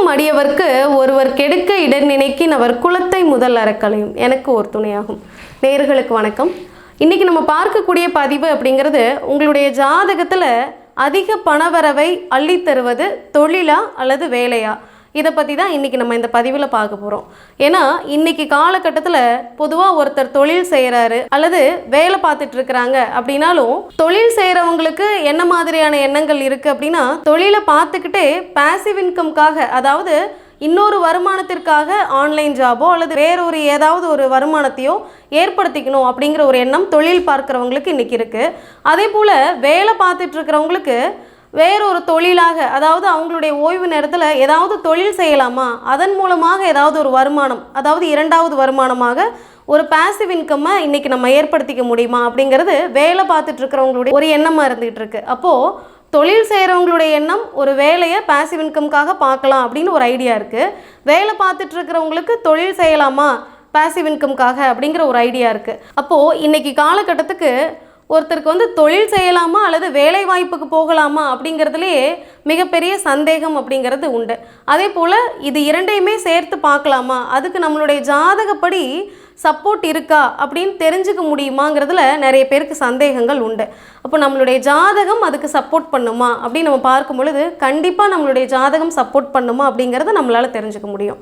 கெடுக்கும் அடியவர்க்கு ஒருவர் கெடுக்க இடர் நினைக்கின் அவர் குலத்தை முதல் அறக்கலையும் எனக்கு ஒரு துணையாகும். நேயர்களுக்கு வணக்கம். இன்றைக்கி நம்ம பார்க்கக்கூடிய பதிவு அப்படிங்கிறது, உங்களுடைய ஜாதகத்தில் அதிக பணவரவை அள்ளித்தருவது தொழிலா அல்லது வேலையா, இதை பற்றி தான் இன்றைக்கி நம்ம இந்த பதிவில் பார்க்க போகிறோம். ஏன்னா இன்றைக்கி காலகட்டத்தில் பொதுவாக ஒருத்தர் தொழில் செய்கிறாரு அல்லது வேலை பார்த்துட்டு இருக்கிறாங்க அப்படின்னாலும், தொழில் செய்கிறவங்களுக்கு என்ன மாதிரியான எண்ணங்கள் இருக்குது அப்படின்னா, தொழிலை பார்த்துக்கிட்டே பேசிவ் இன்கம்காக, அதாவது இன்னொரு வருமானத்திற்காக ஆன்லைன் ஜாபோ அல்லது வேறொரு ஏதாவது ஒரு வருமானத்தையோ ஏற்படுத்திக்கணும் அப்படிங்கிற ஒரு எண்ணம் தொழில் பார்க்குறவங்களுக்கு இன்றைக்கி இருக்குது. அதே போல் வேலை பார்த்துட்டு இருக்கிறவங்களுக்கு வேறொரு தொழிலாக, அதாவது அவங்களுடைய ஓய்வு நேரத்தில் ஏதாவது தொழில் செய்யலாமா, அதன் மூலமாக ஏதாவது ஒரு வருமானம், அதாவது இரண்டாவது வருமானமாக ஒரு பேசிவ் இன்கம்மை இன்றைக்கி நம்ம ஏற்படுத்திக்க முடியுமா அப்படிங்கிறது வேலை பார்த்துட்டு இருக்கிறவங்களுடைய ஒரு எண்ணமாக இருந்துகிட்டு இருக்கு. அப்போது தொழில் செய்கிறவங்களுடைய எண்ணம் ஒரு வேலையை பேசிவ் இன்கம்காக பார்க்கலாம் அப்படின்னு ஒரு ஐடியா இருக்குது. வேலை பார்த்துட்டு இருக்கிறவங்களுக்கு தொழில் செய்யலாமா பேசிவ் இன்கம்காக அப்படிங்கிற ஒரு ஐடியா இருக்குது. அப்போது இன்றைக்கி காலகட்டத்துக்கு ஒருத்தருக்கு வந்து தொழில் செய்யலாமா அல்லது வேலை வாய்ப்புக்கு போகலாமா அப்படிங்கிறதுலேயே மிகப்பெரிய சந்தேகம் அப்படிங்கிறது உண்டு. அதே போல் இது இரண்டையுமே சேர்த்து பார்க்கலாமா, அதுக்கு நம்மளுடைய ஜாதகப்படி சப்போர்ட் இருக்கா அப்படின்னு தெரிஞ்சுக்க முடியுமாங்கிறதுல நிறைய பேருக்கு சந்தேகங்கள் உண்டு. அப்போ நம்மளுடைய ஜாதகம் அதுக்கு சப்போர்ட் பண்ணுமா அப்படின்னு நம்ம பார்க்கும் பொழுது, கண்டிப்பாக நம்மளுடைய ஜாதகம் சப்போர்ட் பண்ணுமா அப்படிங்கிறத நம்மளால் தெரிஞ்சுக்க முடியும்.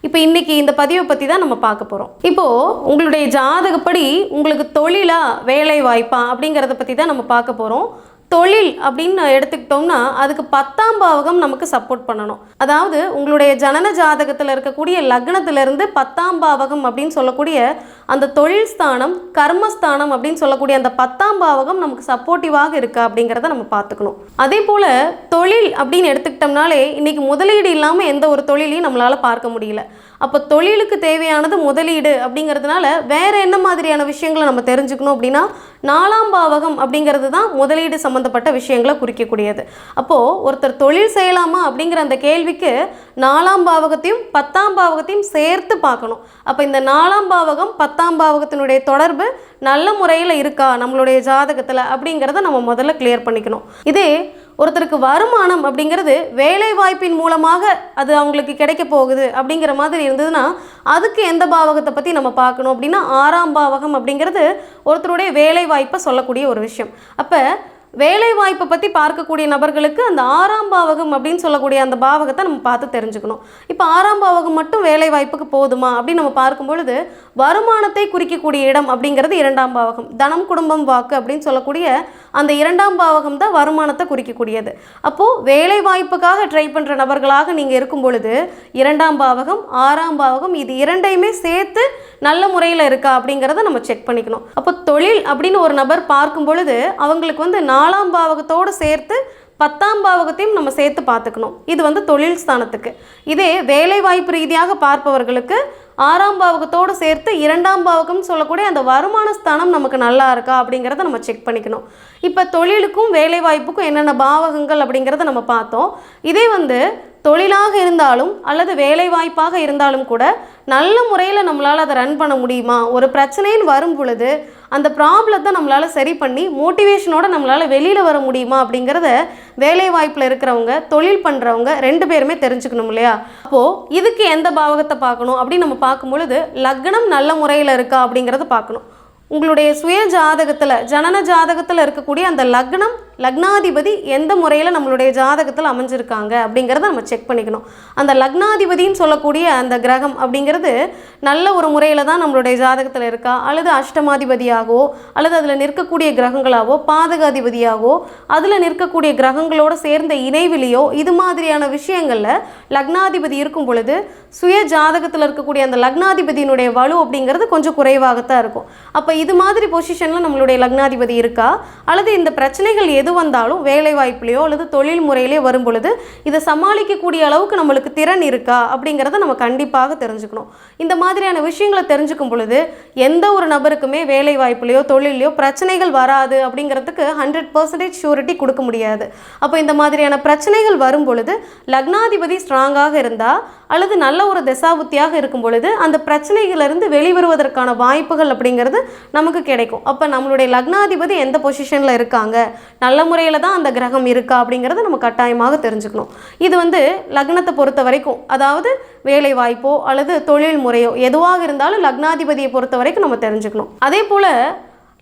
இப்போ இன்றைக்கி இந்த பதிவை பற்றி தான் நம்ம பார்க்க போகிறோம். இப்போது உங்களுடைய ஜாதகப்படி உங்களுக்கு தொழிலா வேலை வாய்ப்பா அப்படிங்கிறத பற்றி தான் நம்ம பார்க்க போகிறோம். தொழில் அப்படின்னு எடுத்துக்கிட்டோம்னா அதுக்கு 10ஆம் பாவகம் நமக்கு சப்போர்ட் பண்ணணும். அதாவது உங்களுடைய ஜனன ஜாதகத்தில் இருக்கக்கூடிய லக்னத்திலிருந்து 10ஆம் பாவகம் அப்படின்னு சொல்லக்கூடிய அந்த தொழில் ஸ்தானம், கர்மஸ்தானம் அப்படின்னு சொல்லக்கூடிய அந்த 10ஆம் பாவகம் நமக்கு சப்போர்ட்டிவாக இருக்கா அப்படிங்கிறத நம்ம பார்த்துக்கணும். அதே போல் தொழில் அப்படின்னு எடுத்துக்கிட்டோம்னாலே இன்றைக்கி முதலீடு இல்லாமல் எந்த ஒரு தொழிலையும் நம்மளால் பார்க்க முடியல. அப்போ தொழிலுக்கு தேவையானது முதலீடு அப்படிங்கிறதுனால வேறு என்ன மாதிரியான விஷயங்களை நம்ம தெரிஞ்சுக்கணும் அப்படின்னா, 4ஆம் பாவகம் அப்படிங்கிறது தான் முதலீடு சம்மந்தப்பட்ட விஷயங்களை குறிக்கக்கூடியது. அப்போது ஒருத்தர் தொழில் செய்யலாமா அப்படிங்கிற அந்த கேள்விக்கு 4ஆம் பாவகத்தையும் 10ஆம் பாவகத்தையும் சேர்த்து பார்க்கணும். அப்போ இந்த 4ஆம் பாவகம் 10ஆம் பாவகத்தினுடைய தொடர்பு நல்ல முறையில் இருக்கா நம்மளுடைய ஜாதகத்தில் அப்படிங்கிறத நம்ம முதல்ல கிளியர் பண்ணிக்கணும். இதே ஒருத்தருக்கு வருமானம் அப்படிங்கிறது வேலை வாய்ப்பின் மூலமாக அது அவங்களுக்கு கிடைக்க போகுது அப்படிங்கிற மாதிரி இருந்ததுன்னா, அதுக்கு எந்த பாவகத்தை பற்றி நம்ம பார்க்கணும் அப்படின்னா, 6ஆம் பாவகம் அப்படிங்கிறது ஒருத்தருடைய வேலை வாய்ப்பை சொல்லக்கூடிய ஒரு விஷயம். அப்போ வேலை வாய்ப்பை பற்றி பார்க்கக்கூடிய நபர்களுக்கு அந்த 6ஆம் பாவகம் அப்படின்னு சொல்லக்கூடிய அந்த பாவகத்தை நம்ம பார்த்து தெரிஞ்சுக்கணும். இப்போ 6ஆம் பாவகம் மட்டும் வேலை வாய்ப்புக்கு போதுமா அப்படின்னு நம்ம பார்க்கும் பொழுது, வருமானத்தை குறிக்கக்கூடிய இடம் அப்படிங்கிறது 2ஆம் பாவகம், தனம் குடும்பம் வாக்கு அப்படின்னு சொல்லக்கூடிய அந்த 2ஆம் பாவகம் தான் வருமானத்தை குறிக்கக்கூடியது. அப்போது வேலை வாய்ப்புக்காக ட்ரை பண்ணுற நபர்களாக நீங்கள் இருக்கும் பொழுது 2ஆம் பாவகம் 6ஆம் பாவகம் இது இரண்டையுமே சேர்த்து நல்ல முறையில் இருக்கா அப்படிங்கிறத நம்ம செக் பண்ணிக்கணும். அப்போ தொழில் அப்படின்னு ஒரு நபர் பார்க்கும் பொழுது அவங்களுக்கு வந்து 4ஆம் பாவகத்தோடு சேர்த்து 10ஆம் பாவகத்தையும் நம்ம சேர்த்து பார்த்துக்கணும். இது வந்து தொழில் ஸ்தானத்துக்கு. இதே வேலை வாய்ப்பு ரீதியாக பார்ப்பவர்களுக்கு 6ஆம் பாவகத்தோடு சேர்த்து 2ஆம் பாவகம்னு சொல்லக்கூடிய அந்த வருமான ஸ்தானம் நமக்கு நல்லா இருக்கா அப்படிங்கிறத நம்ம செக் பண்ணிக்கணும். இப்போ தொழிலுக்கும் வேலை வாய்ப்புக்கும் என்னென்ன பாவகங்கள் அப்படிங்கிறத நம்ம பார்த்தோம். இதே வந்து தொழிலாக இருந்தாலும் அல்லது வேலை வாய்ப்பாக இருந்தாலும் கூட நல்ல முறையில் நம்மளால் அதை ரன் பண்ண முடியுமா, ஒரு பிரச்சனைன்னு வரும் பொழுது அந்த ப்ராப்ளத்தை நம்மளால் சரி பண்ணி மோட்டிவேஷனோடு நம்மளால் வெளியில் வர முடியுமா அப்படிங்கிறத வேலை வாய்ப்பில் இருக்கிறவங்க தொழில் பண்ணுறவங்க 2 பேருமே தெரிஞ்சுக்கணும் இல்லையா. அப்போது இதுக்கு எந்த பாவகத்தை பார்க்கணும் அப்படின்னு நம்ம பார்க்கும் பொழுது, லக்னம் நல்ல முறையில் இருக்கா அப்படிங்கிறத பார்க்கணும். உங்களுடைய சுய ஜாதகத்தில் ஜனன ஜாதகத்தில் இருக்கக்கூடிய அந்த லக்னம், லக்னாதிபதி எந்த முறையில் நம்மளுடைய ஜாதகத்தில் அமைஞ்சிருக்காங்க அப்படிங்கிறத நம்ம செக் பண்ணிக்கணும். அந்த லக்னாதிபதின்னு சொல்லக்கூடிய அந்த கிரகம் அப்படிங்கிறது நல்ல ஒரு முறையில் தான் நம்மளுடைய ஜாதகத்தில் இருக்கா, அல்லது அஷ்டமாதிபதியாகவோ அல்லது அதில் நிற்கக்கூடிய கிரகங்களாகவோ பாதகாதிபதியாகவோ அதில் நிற்கக்கூடிய கிரகங்களோடு சேர்ந்த இணைவிலையோ இது மாதிரியான விஷயங்களில் லக்னாதிபதி இருக்கும் பொழுது சுய ஜாதகத்தில் இருக்கக்கூடிய அந்த லக்னாதிபதியினுடைய வலு அப்படிங்கிறது கொஞ்சம் குறைவாகத்தான் இருக்கும். அப்போ இது மாதிரி பொசிஷனில் நம்மளுடைய லக்னாதிபதி இருக்கா, அல்லது இந்த பிரச்சனைகள் எது வந்தாலும் வேலை வாய்ப்புலையோ அல்லது தொழில் முறையிலே வரும் பொழுது இதை சமாளிக்கக்கூடிய அளவுக்கு நம்மளுக்கு திறன் இருக்கா அப்படிங்கிறத நம்ம கண்டிப்பாக தெரிஞ்சுக்கணும். இந்த மாதிரியான விஷயங்களை தெரிஞ்சுக்கும் பொழுது எந்த ஒரு நபருக்குமே வேலை வாய்ப்புலையோ தொழிலையோ பிரச்சனைகள் வராது அப்படிங்கிறதுக்கு 100% ஷூரிட்டி கொடுக்க முடியாது. அப்போ இந்த மாதிரியான பிரச்சனைகள் வரும் பொழுது லக்னாதிபதி ஸ்ட்ராங்காக இருந்தால் அல்லது நல்ல ஒரு தசாபுத்தியாக இருக்கும் பொழுது அந்த பிரச்சனைகளிலிருந்து வெளிவருவதற்கான வாய்ப்புகள் அப்படிங்கிறது நமக்கு கிடைக்கும். அப்போ நம்மளுடைய லக்னாதிபதி எந்த பொசிஷனில் இருக்காங்க, நல்ல நல்ல முறையில் தான் அந்த கிரகம் இருக்கா அப்படிங்கிறத நம்ம கட்டாயமாக தெரிஞ்சுக்கணும். இது லக்னத்தை பொறுத்த வரைக்கும், அதாவது வேலை வாய்ப்போ அல்லது தொழில் முறையோ எதுவாக இருந்தாலும் லக்னாதிபதியை பொறுத்த வரைக்கும் நம்ம தெரிஞ்சுக்கணும். அதே போல்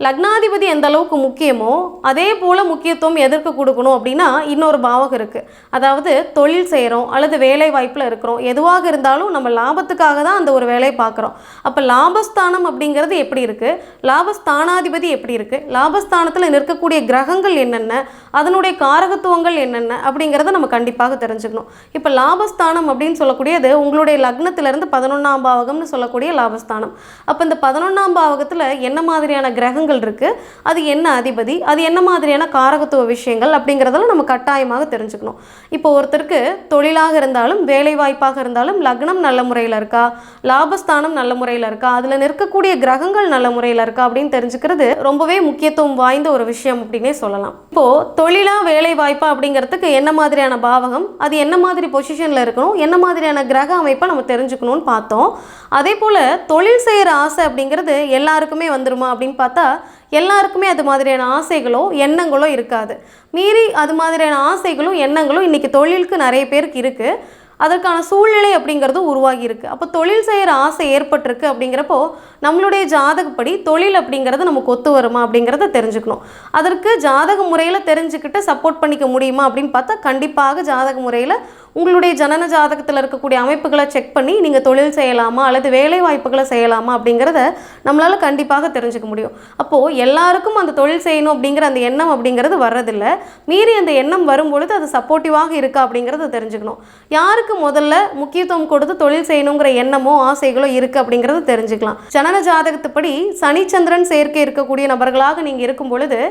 லக்னாதிபதி எந்த அளவுக்கு முக்கியமோ அதே போல் முக்கியத்துவம் எதற்கு கொடுக்கணும் அப்படின்னா இன்னொரு பாவகம் இருக்குது. அதாவது தொழில் செய்கிறோம் அல்லது வேலை வாய்ப்பில் இருக்கிறோம், எதுவாக இருந்தாலும் நம்ம லாபத்துக்காக தான் அந்த ஒரு வேலையை பார்க்குறோம். அப்போ லாபஸ்தானம் அப்படிங்கிறது எப்படி இருக்குது, லாபஸ்தானாதிபதி எப்படி இருக்குது, லாபஸ்தானத்தில் நிற்கக்கூடிய கிரகங்கள் என்னென்ன, அதனுடைய காரகத்துவங்கள் என்னென்ன அப்படிங்கிறத நம்ம கண்டிப்பாக தெரிஞ்சுக்கணும். இப்போ லாபஸ்தானம் அப்படின்னு சொல்லக்கூடியது உங்களுடைய லக்னத்திலேருந்து 11ஆம் பாவகம்னு சொல்லக்கூடிய லாபஸ்தானம். அப்போ இந்த 11ஆம் பாவகத்தில் என்ன மாதிரியான கிரகங்கள் இருக்கு, அது என்ன அதிபதி, அது என்ன மாதிரியான காரகத்துவ விஷயங்கள் அப்படிங்கிறதெல்லாம் நம்ம கட்டாயமாக தெரிஞ்சுக்கணும். இப்போ ஒருத்தருக்கு தொழிலாக இருந்தாலும் வேலை வாய்ப்பாக இருந்தாலும் லக்னம் நல்ல முறையில் இருக்கா, லாபஸ்தானம் நல்ல முறையில் இருக்கா, அதில் நிற்கக்கூடிய கிரகங்கள் நல்ல முறையில் இருக்கா அப்படின்னு தெரிஞ்சுக்கிறது ரொம்பவே முக்கியத்துவம் வாய்ந்த ஒரு விஷயம் அப்படின்னே சொல்லலாம். இப்போ தொழிலா வேலை வாய்ப்பா அப்படிங்கிறதுக்கு என்ன மாதிரியான பாவகம், அது என்ன மாதிரி பொசிஷனில் இருக்கணும், என்ன மாதிரியான கிரக அமைப்பை நம்ம தெரிஞ்சுக்கணும்னு பார்த்தோம். அதே போல் தொழில் செய்கிற ஆசை அப்படிங்கிறது எல்லாருக்குமே வந்துருமா அப்படின்னு பார்த்தா எல்லாருக்குமே அது மாதிரியான ஆசைகளோ எண்ணங்களோ இருக்காது. மீறி அது மாதிரியான ஆசைகளும் எண்ணங்களும் இன்றைக்கி தொழிலுக்கு நிறைய பேருக்கு இருக்குது. அதற்கான சூழ்நிலை அப்படிங்கிறது உருவாகி இருக்குது. அப்போ தொழில் செய்கிற ஆசை ஏற்பட்டிருக்கு அப்படிங்கிறப்போ நம்மளுடைய ஜாதகப்படி தொழில் அப்படிங்கிறது நமக்கு ஒத்து வருமா அப்படிங்கிறத தெரிஞ்சுக்கணும். அதற்கு ஜாதக முறையில் தெரிஞ்சுக்கிட்டு சப்போர்ட் பண்ணிக்க முடியுமா அப்படின்னு பார்த்தா கண்டிப்பாக ஜாதக முறையில் உங்களுடைய ஜனன ஜாதகத்தில் இருக்கக்கூடிய அமைப்புகளை செக் பண்ணி நீங்கள் தொழில் செய்யலாமா அல்லது வேலை வாய்ப்புகளை செய்யலாமா அப்படிங்கிறத நம்மளால் கண்டிப்பாக தெரிஞ்சுக்க முடியும். அப்போது எல்லாருக்கும் அந்த தொழில் செய்யணும் அப்படிங்கிற அந்த எண்ணம் அப்படிங்கிறது வர்றதில்லை. மீறி அந்த எண்ணம் வரும்பொழுது அது சப்போர்ட்டிவாக இருக்கா அப்படிங்கிறத தெரிஞ்சுக்கணும். யாருக்கு முதல்ல முக்கியத்துவம் கொடுத்து தொழில் செய்யணுங்கிற எண்ணமோ ஆசைகளோ இருக்குது அப்படிங்கிறத தெரிஞ்சுக்கலாம். ஜனன ஜாதகத்துப்படி சனிச்சந்திரன் சேர்க்கை இருக்கக்கூடிய நபர்களாக நீங்கள் இருக்கும் பொழுது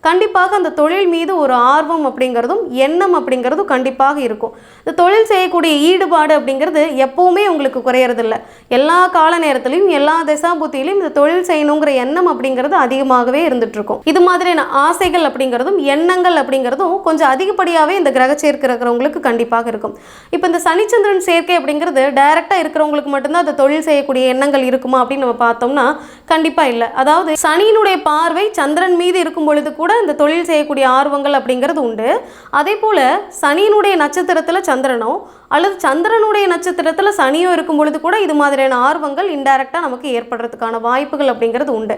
கண்டிப்பாக அந்த தொழில் மீது ஒரு ஆர்வம் அப்படிங்கிறதும் எண்ணம் அப்படிங்கிறதும் கண்டிப்பாக இருக்கும். இந்த தொழில் செய்யக்கூடிய ஈடுபாடு அப்படிங்கிறது எப்பவுமே உங்களுக்கு குறையறதில்லை. எல்லா கால நேரத்திலையும் எல்லா தசாபுத்தியிலையும் இந்த தொழில் செய்யணுங்கிற எண்ணம் அப்படிங்கிறது அதிகமாகவே இருந்துட்டு இருக்கும். இது மாதிரியான ஆசைகள் அப்படிங்கிறதும் எண்ணங்கள் அப்படிங்கிறதும் கொஞ்சம் அதிகப்படியாகவே இந்த கிரக சேர்க்கை இருக்கிறவங்களுக்கு கண்டிப்பாக இருக்கும். இப்போ இந்த சனிச்சந்திரன் சேர்க்கை அப்படிங்கிறது டைரக்டாக இருக்கிறவங்களுக்கு மட்டும்தான் அந்த தொழில் செய்யக்கூடிய எண்ணங்கள் இருக்குமா அப்படின்னு நம்ம பார்த்தோம்னா கண்டிப்பாக இல்லை. அதாவது சனியினுடைய பார்வை சந்திரன் மீது இருக்கும் பொழுது கூட இந்த தொழில் செய்யக்கூடிய ஆர்வங்கள் அப்படிங்கிறது உண்டு. அதே போல் சனியினுடைய நட்சத்திரத்தில் சந்திரனோ அல்லது சந்திரனுடைய நட்சத்திரத்தில் சனியோ இருக்கும் பொழுது கூட இது மாதிரியான ஆர்வங்கள் இன்டைரக்டாக நமக்கு ஏற்படுறதுக்கான வாய்ப்புகள் அப்படிங்கிறது உண்டு.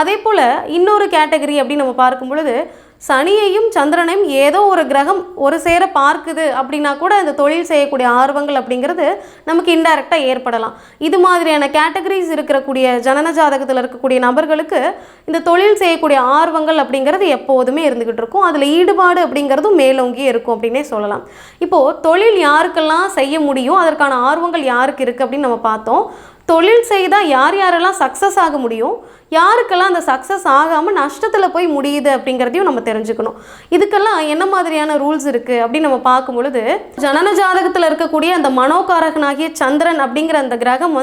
அதே போல் இன்னொரு கேட்டகரி அப்படின்னு நம்ம பார்க்கும் பொழுது சனியையும் சந்திரனையும் ஏதோ ஒரு கிரகம் ஒரு சேர பார்க்குது அப்படின்னா கூட இந்த தொழில் செய்யக்கூடிய ஆர்வங்கள் அப்படிங்கிறது நமக்கு இன்டைரக்டாக ஏற்படலாம். இது மாதிரியான கேட்டகரிஸ் இருக்கக்கூடிய ஜனன ஜாதகத்தில் இருக்கக்கூடிய நபர்களுக்கு இந்த தொழில் செய்யக்கூடிய ஆர்வங்கள் அப்படிங்கிறது எப்போதுமே இருந்துக்கிட்டு இருக்கும். அதில் ஈடுபாடு அப்படிங்கிறதும் மேலோங்கியே இருக்கும் அப்படின்னே சொல்லலாம். இப்போது தொழில் யாருக்கெல்லாம் செய்ய முடியும், அதற்கான ஆர்வங்கள் யாருக்கு இருக்குது அப்படின்னு நம்ம பார்த்தோம். தொழில் செய்தால் யார் யாரெல்லாம் சக்ஸஸ் ஆக முடியும், யாருக்கெல்லாம் அந்த சக்ஸஸ் ஆகாமல் நஷ்டத்தில் போய் முடியுது அப்படிங்கிறதையும் நம்ம தெரிஞ்சுக்கணும். இதுக்கெல்லாம் என்ன மாதிரியான ரூல்ஸ் இருக்குது அப்படின்னு நம்ம பார்க்கும் பொழுது ஜனன ஜாதகத்தில் இருக்கக்கூடிய அந்த மனோகாரகனாகிய சந்திரன் அப்படிங்கிற அந்த கிரகம்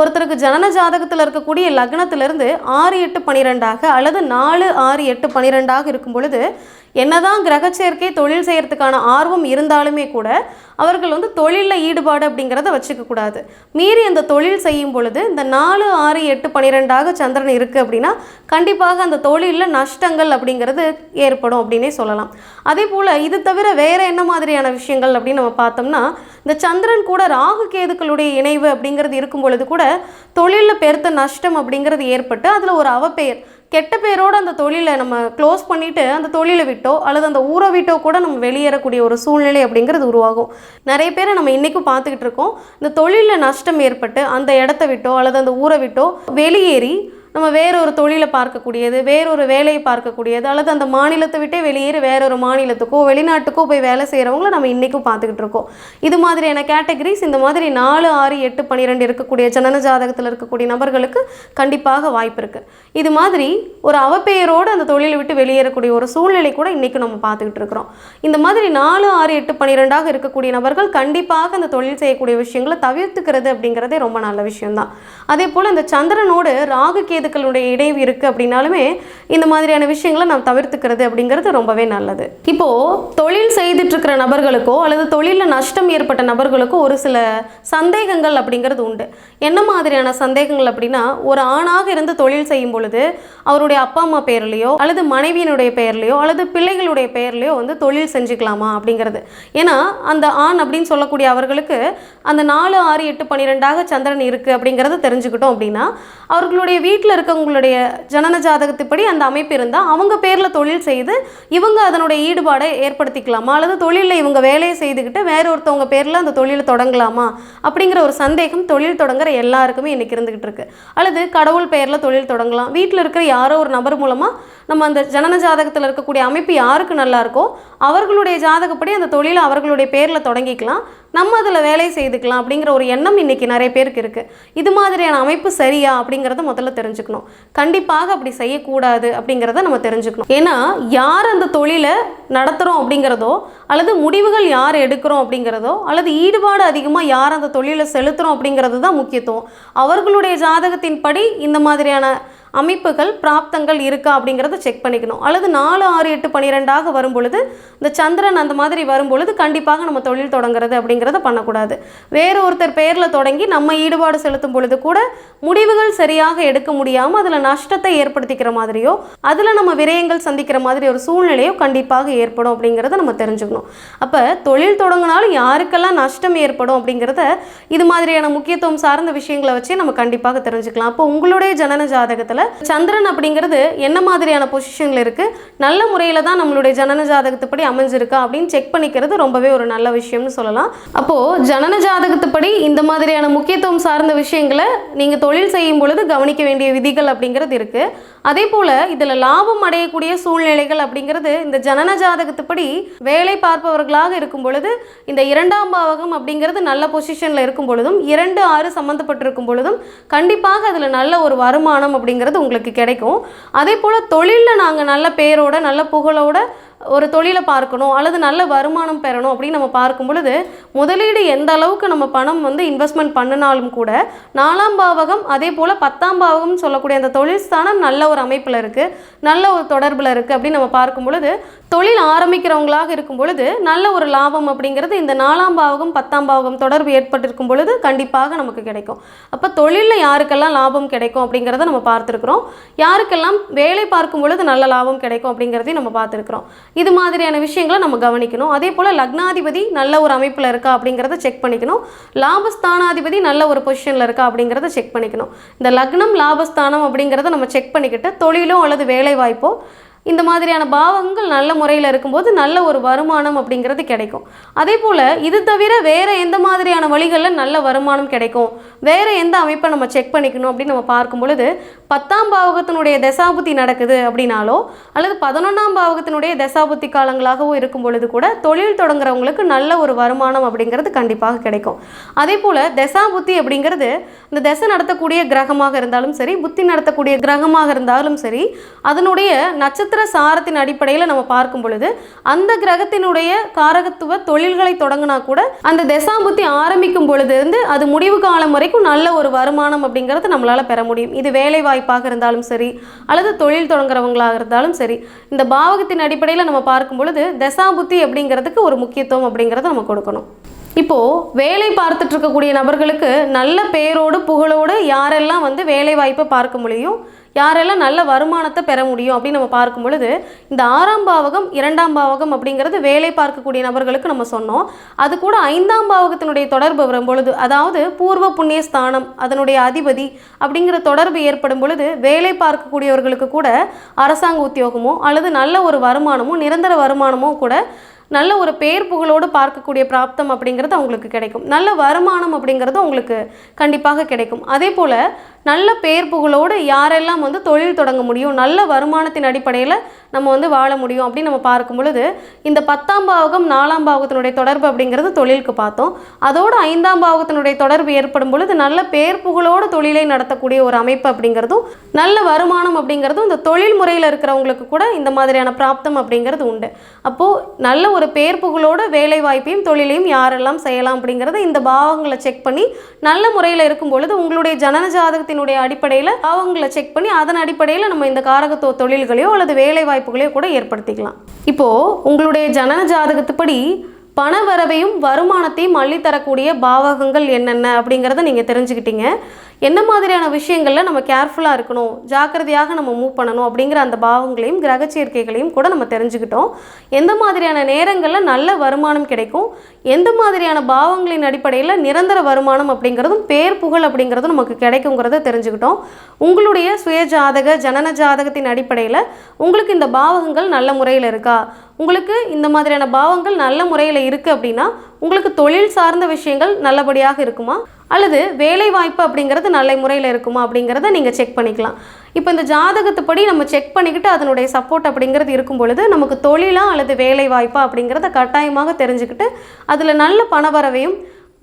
ஒருத்தருக்கு ஜனன ஜாதகத்தில் இருக்கக்கூடிய லக்னத்திலிருந்து 6, 8, 12 அல்லது 4, 6, 8, 12 இருக்கும் பொழுது என்னதான் கிரக சேர்க்கை தொழில் செய்கிறதுக்கான ஆர்வம் இருந்தாலுமே கூட அவர்கள் தொழிலில் ஈடுபாடு அப்படிங்கிறத வச்சுக்க கூடாது. மீறி அந்த தொழில் செய்யும் பொழுது இந்த 4, 6, 8, 12 சந்திரன் இருக்குது அப்படின்னா கண்டிப்பாக அந்த தொழிலில் நஷ்டங்கள் அப்படிங்கிறது ஏற்படும் அப்படின்னே சொல்லலாம். அதே போல் இது தவிர வேறு என்ன மாதிரியான விஷயங்கள் அப்படின்னு நம்ம பார்த்தோம்னா இந்த சந்திரன் கூட ராகு கேதுக்களுடைய இணைவு அப்படிங்கிறது இருக்கும் பொழுது கூட தொழிலில் பெருத்த நஷ்டம் அப்படிங்கிறது ஏற்பட்டு அதில் ஒரு அவப்பெயர் கெட்ட பேரோடு அந்த தொழிலை நம்ம க்ளோஸ் பண்ணிவிட்டு அந்த தொழிலை விட்டோ அல்லது அந்த ஊரை விட்டோ கூட நம்ம வெளியேறக்கூடிய ஒரு சூழ்நிலை அப்படிங்கிறது உருவாகும். நிறைய பேரை நம்ம இன்றைக்கும் பார்த்துக்கிட்டு இருக்கோம். இந்த தொழிலில் நஷ்டம் ஏற்பட்டு அந்த இடத்த விட்டோ அல்லது அந்த ஊரை விட்டோ வெளியேறி நம்ம வேறொரு தொழிலை பார்க்கக்கூடியது, வேறொரு வேலையை பார்க்கக்கூடியது, அல்லது அந்த மாநிலத்தை விட்டே வெளியேறி வேறொரு மாநிலத்துக்கோ வெளிநாட்டுக்கோ போய் வேலை செய்கிறவங்கள நம்ம இன்றைக்கும் பார்த்துக்கிட்டு இருக்கோம். இது மாதிரியான கேட்டகரிஸ் இந்த மாதிரி 4, 6, 8, 12 இருக்கக்கூடிய ஜனன ஜாதகத்தில் இருக்கக்கூடிய நபர்களுக்கு கண்டிப்பாக வாய்ப்பு இருக்குது. இது மாதிரி ஒரு அவப்பெயரோடு அந்த தொழிலை விட்டு வெளியேறக்கூடிய ஒரு சூழ்நிலை கூட இன்றைக்கும் நம்ம பார்த்துக்கிட்டு இருக்கிறோம். இந்த மாதிரி 4, 6, 8, 12 இருக்கக்கூடிய நபர்கள் கண்டிப்பாக அந்த தொழில் செய்யக்கூடிய விஷயங்களை தவிர்த்துக்கிறது அப்படிங்கிறதே ரொம்ப நல்ல விஷயம்தான். அதே போல் இந்த சந்திரனோடு ராகு கேது கேதுக்களுடைய இணைவு இருக்குது அப்படின்னாலுமே இந்த மாதிரியான விஷயங்களை நாம் தவிர்த்துக்கிறது அப்படிங்கிறது ரொம்பவே நல்லது. இப்போது தொழில் செய்துட்டு இருக்கிற நபர்களுக்கோ அல்லது தொழிலில் நஷ்டம் ஏற்பட்ட நபர்களுக்கோ ஒரு சில சந்தேகங்கள் அப்படிங்கிறது உண்டு. என்ன மாதிரியான சந்தேகங்கள் அப்படின்னா, ஒரு ஆணாக இருந்து தொழில் செய்யும் பொழுது அவருடைய அப்பா அம்மா பேர்லையோ அல்லது மனைவியினுடைய பெயர்லையோ அல்லது பிள்ளைகளுடைய பெயர்லையோ வந்து தொழில் செஞ்சுக்கலாமா அப்படிங்கிறது. ஏன்னா அந்த ஆண் அப்படின்னு சொல்லக்கூடிய அவர்களுக்கு அந்த 4, 6, 8, 12 சந்திரன் இருக்குது அப்படிங்கிறத தெரிஞ்சுக்கிட்டோம் அப்படின்னா, அவர்களுடைய வீட்டில் இருக்கவங்களுடைய ஜனன ஜாதகத்துப்படி அந்த அமைப்பு இருந்தால் அவங்க பேரில் தொழில் செய்து இவங்க அதனுடைய ஈடுபாடை ஏற்படுத்திக்கலாமா, அல்லது தொழிலில் இவங்க வேலையை செய்துக்கிட்டு வேற ஒருத்தவங்க பேரில் அந்த தொழிலை தொடங்கலாமா அப்படிங்கிற ஒரு சந்தேகம் தொழில் தொடங்குற எல்லாருக்குமே இன்றைக்கி இருந்துகிட்டு இருக்கு. அல்லது கடவுள் பெயரில் தொழில் தொடங்கலாம். வீட்டில் இருக்கிற யாரோ ஒரு நபர் மூலமாக நம்ம அந்த ஜனன ஜாதகத்தில் இருக்கக்கூடிய அமைப்பு யாருக்கு நல்லா இருக்கோ அவர்களுடைய ஜாதகப்படி அந்த தொழிலை அவர்களுடைய பேரில் தொடங்கிக்கலாம், நம்ம அதில் வேலை செய்துக்கலாம் அப்படிங்கிற ஒரு எண்ணம் இன்றைக்கி நிறைய பேருக்கு இருக்குது. இது மாதிரியான அமைப்பு சரியா அப்படிங்கிறத முதல்ல தெரிஞ்சுக்கணும். கண்டிப்பாக அப்படி செய்யக்கூடாது அப்படிங்கிறத நம்ம தெரிஞ்சுக்கணும். ஏன்னா யார் அந்த தொழிலை நடத்துகிறோம் அப்படிங்கிறதோ அல்லது முடிவுகள் யார் எடுக்கிறோம் அப்படிங்கிறதோ அல்லது ஈடுபாடு அதிகமாக யார் அந்த தொழிலை செலுத்துகிறோம் அப்படிங்கிறது தான் முக்கியத்துவம். அவர்களுடைய ஜாதகத்தின்படி இந்த மாதிரியான அமைப்புகள் பிராப்தங்கள் இருக்கா அப்படிங்கிறத செக் பண்ணிக்கணும். அல்லது 4, 6, 8, 12 வரும் பொழுது இந்த சந்திரன் அந்த மாதிரி வரும் பொழுது கண்டிப்பாக நம்ம தொழில் தொடங்குறது அப்படிங்கிறத பண்ணக்கூடாது. வேறு ஒருத்தர் பேரில் தொடங்கி நம்ம ஈடுபாடு செலுத்தும் பொழுது கூட முடிவுகள் சரியாக எடுக்க முடியாமல் அதில் நஷ்டத்தை ஏற்படுத்திக்கிற மாதிரியோ அதில் நம்ம விரயங்கள் சந்திக்கிற மாதிரி ஒரு சூழ்நிலையோ கண்டிப்பாக ஏற்படும் அப்படிங்கிறத நம்ம தெரிஞ்சுக்கணும். அப்போ தொழில் தொடங்கினாலும் யாருக்கெல்லாம் நஷ்டம் ஏற்படும் அப்படிங்கிறத இது மாதிரியான முக்கியத்துவம் சார்ந்த விஷயங்களை வச்சு நம்ம கண்டிப்பாக தெரிஞ்சுக்கலாம். அப்போ உங்களுடைய ஜனன ஜாதகத்தில் சந்திரன் அப்படிங்கிறது என்ன மாதிரியான பொசிஷன்ல இருக்கு, நல்ல முறையில் தான் நம்மளுடைய ஜனன ஜாதகத்துப்படி அமைஞ்சிருக்கா அப்படின்னு செக் பண்ணிக்கிறது ரொம்பவே ஒரு நல்ல விஷயம்னு சொல்லலாம். அப்போ ஜனன ஜாதகத்துப்படி இந்த மாதிரியான முக்கியத்துவம் சார்ந்த விஷயங்களை நீங்க தொழில் செய்யும் பொழுது கவனிக்க வேண்டிய விதிகள் அப்படிங்கிறது இருக்கு. அதே போல இதுல லாபம் அடையக்கூடிய சூழ்நிலைகள் அப்படிங்கிறது இந்த ஜனன ஜாதகத்துப்படி வேலை பார்ப்பவர்களாக இருக்கும் பொழுது இந்த 2ஆம் பாவகம் அப்படிங்கிறது நல்ல பொசிஷன்ல இருக்கும் பொழுதும் 2, 6 சம்பந்தப்பட்டிருக்கும் பொழுதும் கண்டிப்பாக அதுல நல்ல ஒரு வருமானம் அப்படிங்கிறது உங்களுக்கு கிடைக்கும். அதே போல் தொழிலில் நாங்கள் நல்ல பேரோட நல்ல புகழோட ஒரு தொழிலை பார்க்கணும் அல்லது நல்ல வருமானம் பெறணும் அப்படின்னு நம்ம பார்க்கும் பொழுது முதலீடு எந்த அளவுக்கு நம்ம பணம் வந்து இன்வெஸ்ட்மெண்ட் பண்ணினாலும் கூட 4ஆம் பாவகம் அதே போல் 10ஆம் பாவகம் சொல்லக்கூடிய அந்த தொழில் ஸ்தானம் நல்ல ஒரு அமைப்பில் இருக்குது, நல்ல ஒரு தொடர்பில் இருக்குது அப்படின்னு நம்ம பார்க்கும் பொழுது தொழில் ஆரம்பிக்கிறவங்களாக இருக்கும் பொழுது நல்ல ஒரு லாபம் அப்படிங்கிறது இந்த 4ஆம் பாவகம் 10ஆம் பாவகம் தொடர்பு ஏற்பட்டிருக்கும் பொழுது கண்டிப்பாக நமக்கு கிடைக்கும். அப்போ தொழிலில் யாருக்கெல்லாம் லாபம் கிடைக்கும் அப்படிங்கிறத நம்ம பார்த்துருக்குறோம். யாருக்கெல்லாம் வேலை பார்க்கும் பொழுது நல்ல லாபம் கிடைக்கும் அப்படிங்கிறதையும் நம்ம பார்த்துருக்குறோம். இது மாதிரியான விஷயங்களை நம்ம கவனிக்கணும். அதே போல் லக்னாதிபதி நல்ல ஒரு அமைப்பில் இருக்கா அப்படிங்கிறத செக் பண்ணிக்கணும். லாபஸ்தானாதிபதி நல்ல ஒரு பொசிஷனில் இருக்கா அப்படிங்கிறத செக் பண்ணிக்கணும். இந்த லக்னம் லாபஸ்தானம் அப்படிங்கிறத நம்ம செக் பண்ணிக்கிட்டு தொழிலோ அல்லது வேலை வாய்ப்போ இந்த மாதிரியான பாவங்கள் நல்ல முறையில் இருக்கும்போது நல்ல ஒரு வருமானம் அப்படிங்கிறது கிடைக்கும். அதே போல் இது தவிர வேறு எந்த மாதிரியான வழிகளில் நல்ல வருமானம் கிடைக்கும், வேறு எந்த அமைப்பை நம்ம செக் பண்ணிக்கணும் அப்படின்னு நம்ம பார்க்கும் பொழுது 10ஆம் பாவகத்தினுடைய தசாபுத்தி நடக்குது அப்படின்னாலோ அல்லது 11ஆம் பாவகத்தினுடைய தசாபுத்தி காலங்களாகவோ இருக்கும் பொழுது கூட தொழில் தொடங்குறவங்களுக்கு நல்ல ஒரு வருமானம் அப்படிங்கிறது கண்டிப்பாக கிடைக்கும். அதே போல் தசாபுத்தி அப்படிங்கிறது இந்த தசை நடத்தக்கூடிய கிரகமாக இருந்தாலும் சரி, புத்தி நடத்தக்கூடிய கிரகமாக இருந்தாலும் சரி, அதனுடைய நட்சத்திர சாரத்தின் அடிப்படையில் நம்ம பார்க்கும் பொழுது அந்த கிரகத்தினுடைய காரகத்துவ தொழில்களை தொடங்கினா கூட அந்த தசாபுத்தி ஆரம்பிக்கும் பொழுது இருந்து அது முடிவு காலம் வரைக்கும் நல்ல ஒரு வருமானம் அப்படிங்கிறது நம்மளால பெற முடியும். இது வேலை வாய்ப்பாக இருந்தாலும் சரி அல்லது தொழில் தொடங்குறவங்களாக இருந்தாலும் சரி, இந்த பாவகத்தின் அடிப்படையில் நம்ம பார்க்கும் பொழுது தசாபுத்தி அப்படிங்கிறதுக்கு ஒரு முக்கியத்துவம் அப்படிங்கிறத நம்ம கொடுக்கணும். இப்போது வேலை பார்த்துட்டு இருக்கக்கூடிய நபர்களுக்கு நல்ல பேரோடு புகழோடு யாரெல்லாம் வந்து வேலை வாய்ப்பை பார்க்க முடியும், யாரெல்லாம் நல்ல வருமானத்தை பெற முடியும் அப்படின்னு நம்ம பார்க்கும் பொழுது இந்த 6ஆம் பாவகம் 2ஆம் பாவகம் அப்படிங்கிறது வேலை பார்க்கக்கூடிய நபர்களுக்கு நம்ம சொன்னோம். அது கூட 5ஆம் பாவகத்தினுடைய தொடர்பு வரும் பொழுது, அதாவது பூர்வ புண்ணிய ஸ்தானம் அதனுடைய அதிபதி அப்படிங்கிற தொடர்பு ஏற்படும் பொழுது வேலை பார்க்கக்கூடியவர்களுக்கு கூட அரசாங்க உத்தியோகமோ அல்லது நல்ல ஒரு வருமானமோ நிரந்தர வருமானமோ கூட நல்ல ஒரு பேர் புகழோடு பார்க்கக்கூடிய பிராப்தம் அப்படிங்கிறது அவங்களுக்கு கிடைக்கும். நல்ல வருமானம் அப்படிங்கிறது அவங்களுக்கு கண்டிப்பாக கிடைக்கும். அதே போல் நல்ல பேர் புகழோடு யாரெல்லாம் வந்து தொழில் தொடங்க முடியும், நல்ல வருமானத்தின் அடிப்படையில் நம்ம வந்து வாழ முடியும் அப்படின்னு நம்ம பார்க்கும் பொழுது இந்த 10ஆம் பாவகம் 4ஆம் பாவகத்தினுடைய தொடர்பு அப்படிங்கிறது தொழிலுக்கு பார்த்தோம். அதோடு 5ஆம் பாவகத்தினுடைய தொடர்பு ஏற்படும் பொழுது நல்ல பேர் புகழோடு தொழிலை நடத்தக்கூடிய ஒரு அமைப்பு அப்படிங்கிறதும் நல்ல வருமானம் அப்படிங்கிறதும் இந்த தொழில் முறையில் இருக்கிறவங்களுக்கு கூட இந்த மாதிரியான பிராப்தம் அப்படிங்கிறது உண்டு. அப்போது நல்ல ஒரு பேர் புகழோடு வேலை வாய்ப்பையும் தொழிலையும் யாரெல்லாம் செய்யலாம் அப்படிங்கிறத இந்த பாவங்களை செக் பண்ணி நல்ல முறையில் இருக்கும் பொழுது உங்களுடைய ஜனன ஜாதகத்தின் ஜாதகத்தினுடைய அடிப்படையில் அவங்கள செக் பண்ணி அதன் அடிப்படையில் நம்ம இந்த காரகத்துவ தொழில்களையோ அல்லது வேலை வாய்ப்புகளையோ கூட ஏற்படுத்திக்கலாம். இப்போது உங்களுடைய ஜனன ஜாதகத்துப்படி பண வரவையும் வருமானத்தையும் அள்ளித்தரக்கூடிய பாவகங்கள் என்னென்ன அப்படிங்கிறத நீங்கள் தெரிஞ்சுக்கிட்டீங்க. என்ன மாதிரியான விஷயங்களில் நம்ம கேர்ஃபுல்லாக இருக்கணும், ஜாக்கிரதையாக நம்ம மூவ் பண்ணணும் அப்படிங்கிற அந்த பாவங்களையும் கிரக சேர்க்கைகளையும் கூட நம்ம தெரிஞ்சுக்கிட்டோம். எந்த மாதிரியான நேரங்களில் நல்ல வருமானம் கிடைக்கும், எந்த மாதிரியான பாவங்களின் அடிப்படையில் நிரந்தர வருமானம் அப்படிங்கிறதும் பேர் புகழ் அப்படிங்கிறதும் நமக்கு கிடைக்குங்கிறத தெரிஞ்சுக்கிட்டோம். உங்களுடைய சுய ஜாதக ஜனன ஜாதகத்தின் அடிப்படையில் உங்களுக்கு இந்த பாவகங்கள் நல்ல முறையில் இருக்கா, உங்களுக்கு இந்த மாதிரியான பாவங்கள் நல்ல முறையில் இருக்குது அப்படின்னா உங்களுக்கு தொழில் சார்ந்த விஷயங்கள் நல்லபடியாக இருக்குமா, அல்லது வேலை வாய்ப்பு அப்படிங்கிறது நல்ல முறையில் இருக்குமா அப்படிங்கிறத நீங்கள் செக் பண்ணிக்கலாம். இப்போ இந்த ஜாதகத்துப்படி நம்ம செக் பண்ணிக்கிட்டு அதனுடைய சப்போர்ட் அப்படிங்கிறது இருக்கும் பொழுது நமக்கு தொழிலா அல்லது வேலை வாய்ப்பா அப்படிங்கிறத கட்டாயமாக தெரிஞ்சுக்கிட்டு அதில் நல்ல பணவரவையும்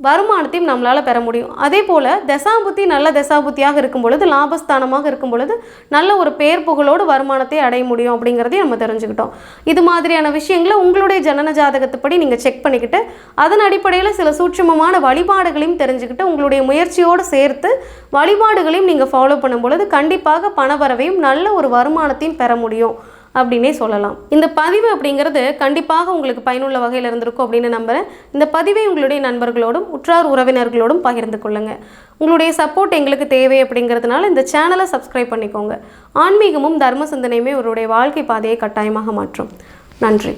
வருமானத்தையும் நம்மளால் பெற முடியும். அதே போல் தசாபுத்தி நல்ல தசாபுத்தியாக இருக்கும் பொழுது, லாபஸ்தானமாக இருக்கும் பொழுது நல்ல ஒரு பேர் புகழோடு வருமானத்தை அடைய முடியும் அப்படிங்கிறதையும் நம்ம தெரிஞ்சுக்கிட்டோம். இது மாதிரியான விஷயங்களை உங்களுடைய ஜனன ஜாதகத்துப்படி நீங்கள் செக் பண்ணிக்கிட்டு அதன் அடிப்படையில் சில சூட்சமமான வழிபாடுகளையும் தெரிஞ்சுக்கிட்டு உங்களுடைய முயற்சியோடு சேர்த்து வழிபாடுகளையும் நீங்கள் ஃபாலோ பண்ணும் பொழுது கண்டிப்பாக பணவரவையும் நல்ல ஒரு வருமானத்தையும் பெற முடியும் அப்படின்னே சொல்லலாம். இந்த பதிவு அப்படிங்கிறது கண்டிப்பாக உங்களுக்கு பயனுள்ள வகையில் இருந்திருக்கும் அப்படின்னு நம்புகிறேன். இந்த பதிவை உங்களுடைய நண்பர்களோடும் உற்றார் உறவினர்களோடும் பகிர்ந்து கொள்ளுங்கள். உங்களுடைய சப்போர்ட் எங்களுக்கு தேவை அப்படிங்கிறதுனால இந்த சேனலை சப்ஸ்கிரைப் பண்ணிக்கோங்க. ஆன்மீகமும் தர்ம சிந்தனையுமே அவருடைய வாழ்க்கை பாதையை கட்டாயமாக மாற்றும். நன்றி.